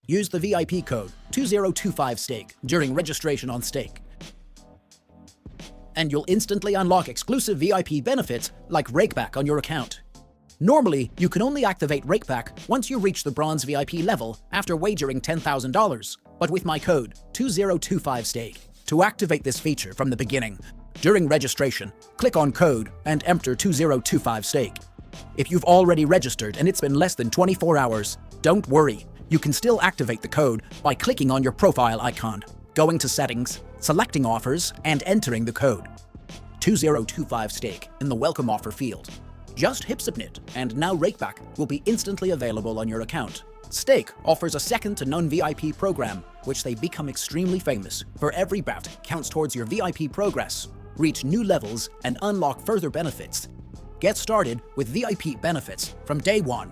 Use the VIP code 2025STAKE during registration on Stake, and you'll instantly unlock exclusive VIP benefits like rakeback on your account. Normally, you can only activate rakeback once you reach the bronze VIP level after wagering $10,000, but with my code 2025STAKE, to activate this feature from the beginning, during registration, click on code and enter 2025STAKE. If you've already registered and it's been less than 24 hours, don't worry. You can still activate the code by clicking on your profile icon, going to Settings, selecting Offers, and entering the code 2025STAKE in the Welcome Offer field. Just hit submit, and now rakeback will be instantly available on your account. Stake offers a second-to-none VIP program, which they become extremely famous for. Every bout counts towards your VIP progress. Reach new levels and unlock further benefits. Get started with VIP benefits from day one